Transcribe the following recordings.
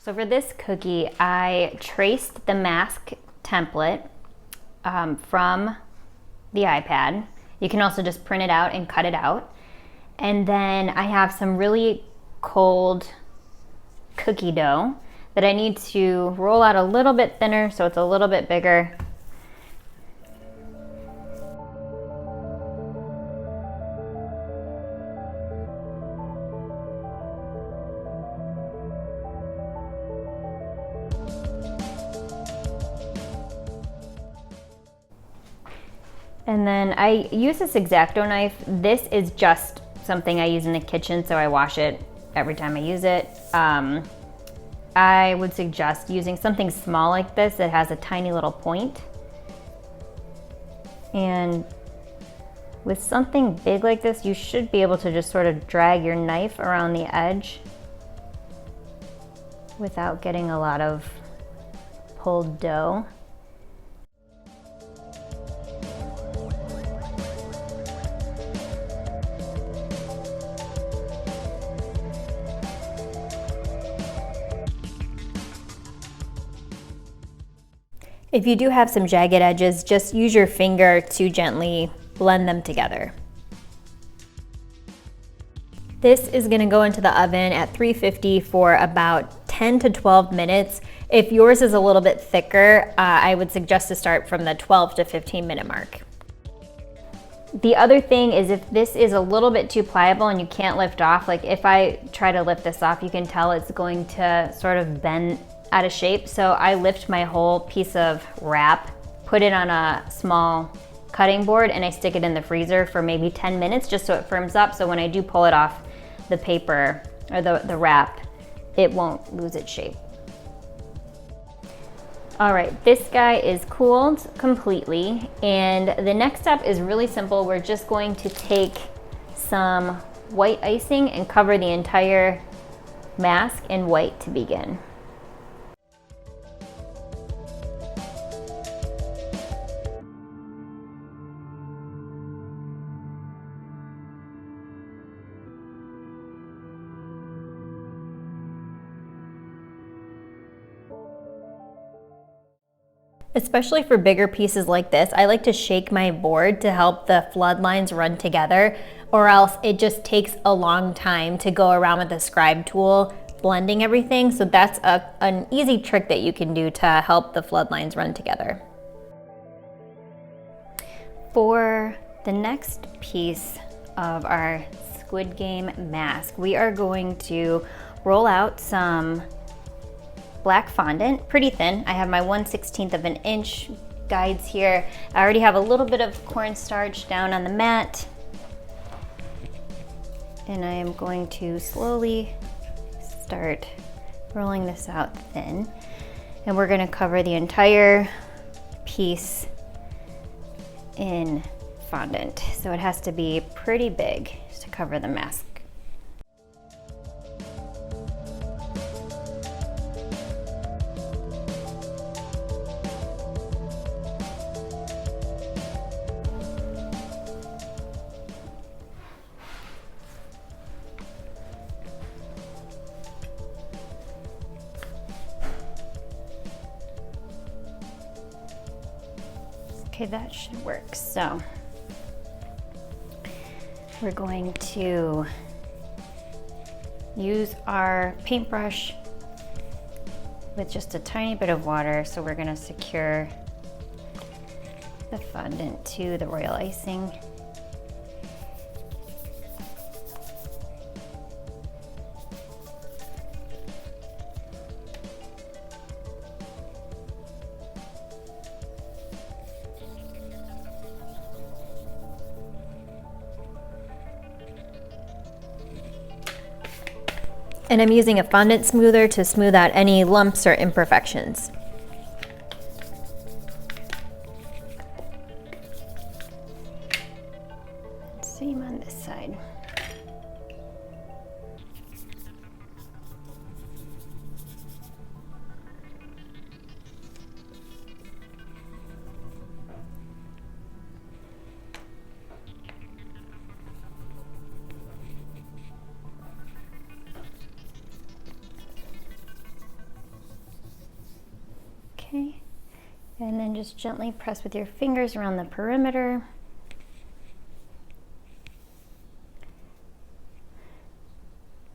So for this cookie, I traced the mask template from the iPad. You can also just print it out and cut it out. And then I have some really cold cookie dough that I need to roll out a little bit thinner so it's a little bit bigger. And then I use this X-Acto knife. This is just something I use in the kitchen, so I wash it every time I use it. I would suggest using something small like this that has a tiny little point. And with something big like this, you should be able to just sort of drag your knife around the edge without getting a lot of pulled dough. If you do have some jagged edges, just use your finger to gently blend them together. This is gonna go into the oven at 350 for about 10 to 12 minutes. If yours is a little bit thicker, I would suggest to start from the 12 to 15 minute mark. The other thing is if this is a little bit too pliable and you can't lift off, like if I try to lift this off, you can tell it's going to sort of bend out of shape. So I lift my whole piece of wrap, put it on a small cutting board, and I stick it in the freezer for maybe 10 minutes just so it firms up. So when I do pull it off the paper or the wrap, it won't lose its shape. All right, this guy is cooled completely. And the next step is really simple. We're just going to take some white icing and cover the entire mask in white to begin. Especially for bigger pieces like this, I like to shake my board to help the flood lines run together, or else it just takes a long time to go around with the scribe tool blending everything. So that's an easy trick that you can do to help the flood lines run together. For the next piece of our Squid Game mask, we are going to roll out some black fondant, pretty thin. I have my 1/16 of an inch guides here. I already have a little bit of cornstarch down on the mat. And I am going to slowly start rolling this out thin. And we're gonna cover the entire piece in fondant. So it has to be pretty big to cover the mask. Okay, that should work. So we're going to use our paintbrush with just a tiny bit of water. So we're gonna secure the fondant to the royal icing. And I'm using a fondant smoother to smooth out any lumps or imperfections. Same on this side. And then just gently press with your fingers around the perimeter.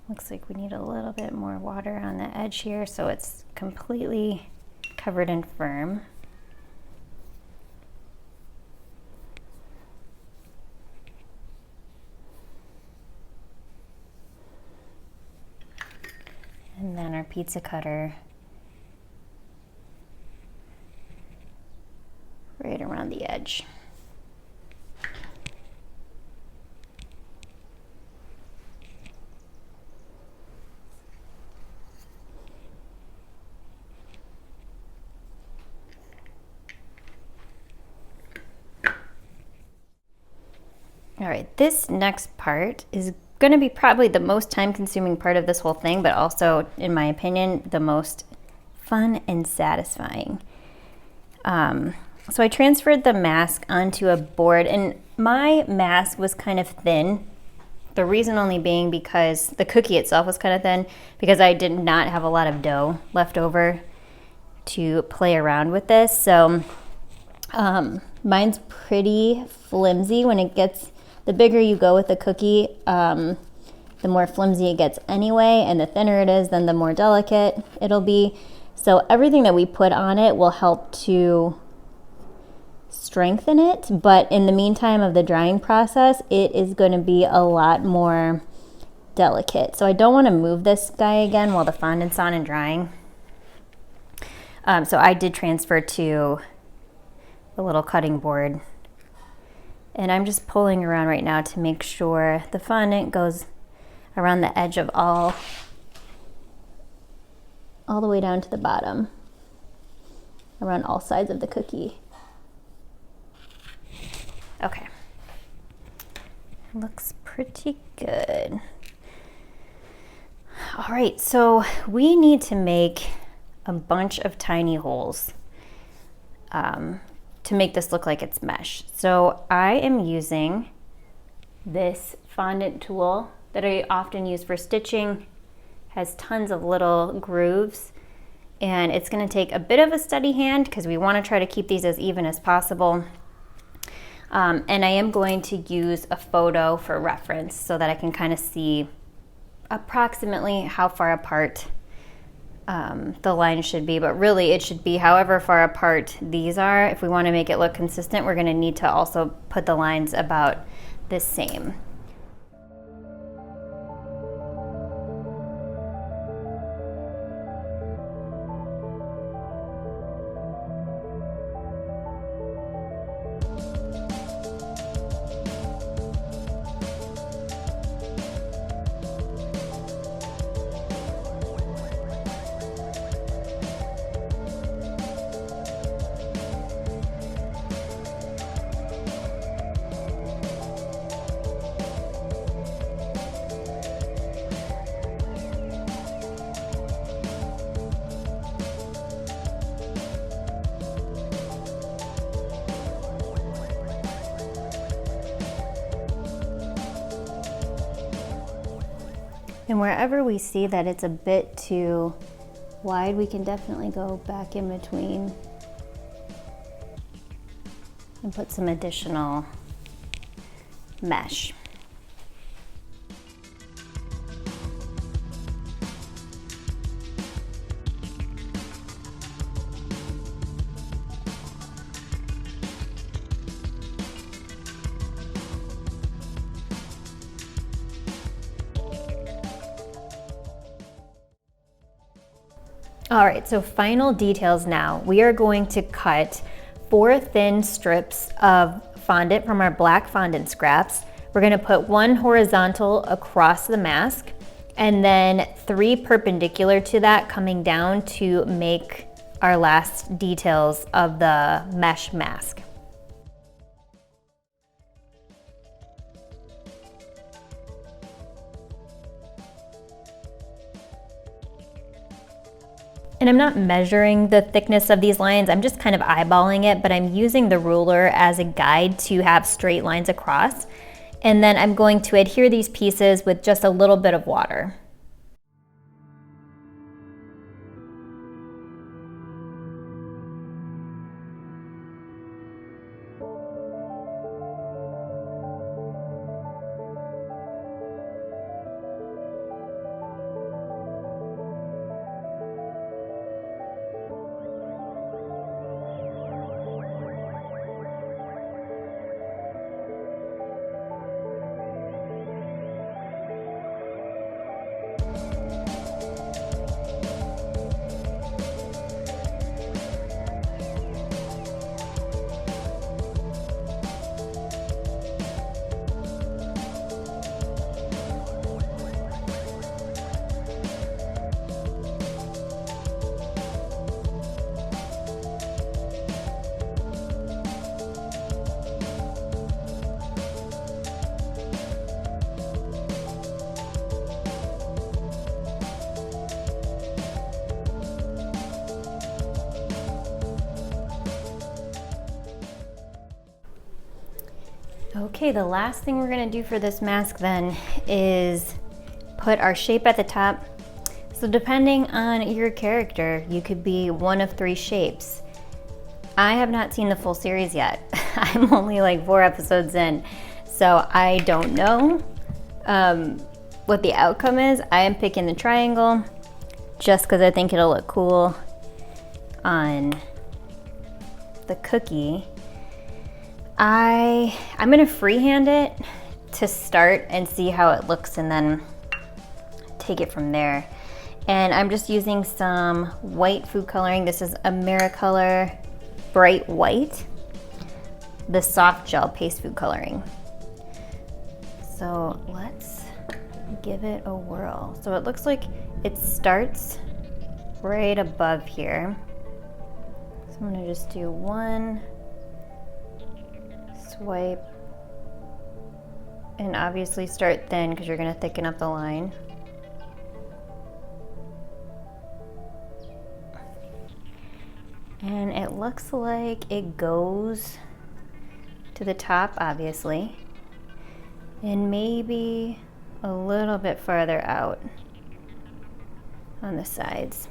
Looks like we need a little bit more water on the edge here so it's completely covered and firm. And then our pizza cutter right around the edge. All right, this next part is going to be probably the most time-consuming part of this whole thing, but also, in my opinion, the most fun and satisfying. So I transferred the mask onto a board, and my mask was kind of thin. The reason only being because the cookie itself was kind of thin, because I did not have a lot of dough left over to play around with this. So mine's pretty flimsy. When it gets, the bigger you go with the cookie, the more flimsy it gets anyway, and the thinner it is, then the more delicate it'll be. So everything that we put on it will help to strengthen it, but in the meantime of the drying process, it is going to be a lot more delicate. So I don't want to move this guy again while the fondant's on and drying. So I did transfer to the little cutting board, and I'm just pulling around right now to make sure the fondant goes around the edge of all the way down to the bottom, around all sides of the cookie. Okay, looks pretty good. All right, so we need to make a bunch of tiny holes to make this look like it's mesh. So I am using this fondant tool that I often use for stitching. Has tons of little grooves, and it's going to take a bit of a steady hand because we want to try to keep these as even as possible. And I am going to use a photo for reference so that I can kind of see approximately how far apart the line should be, but really it should be however far apart these are. If we want to make it look consistent, we're going to need to also put the lines about the same. And wherever we see that it's a bit too wide, we can definitely go back in between and put some additional mesh. All right, so final details now. We are going to cut 4 thin strips of fondant from our black fondant scraps. We're gonna put 1 horizontal across the mask and then 3 perpendicular to that coming down to make our last details of the mesh mask. And I'm not measuring the thickness of these lines, I'm just kind of eyeballing it, but I'm using the ruler as a guide to have straight lines across. And then I'm going to adhere these pieces with just a little bit of water. Okay, the last thing we're gonna do for this mask then is put our shape at the top. So depending on your character, you could be one of 3 shapes. I have not seen the full series yet. I'm only like 4 episodes in, so I don't know what the outcome is. I am picking the triangle just because I think it'll look cool on the cookie. I'm gonna freehand it to start and see how it looks and then take it from there. And I'm just using some white food coloring. This is AmeriColor Bright White, the soft gel paste food coloring. So let's give it a whirl. So it looks like it starts right above here. So I'm gonna just do one swipe and obviously start thin because you're gonna thicken up the line. And it looks like it goes to the top, obviously, and maybe a little bit farther out on the sides.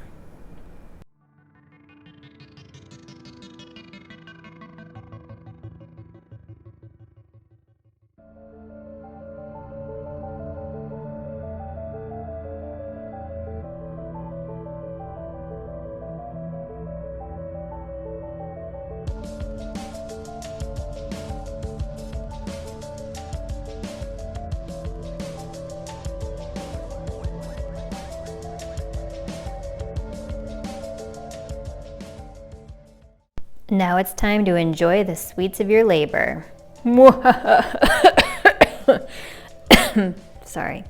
Now it's time to enjoy the sweets of your labor. Sorry.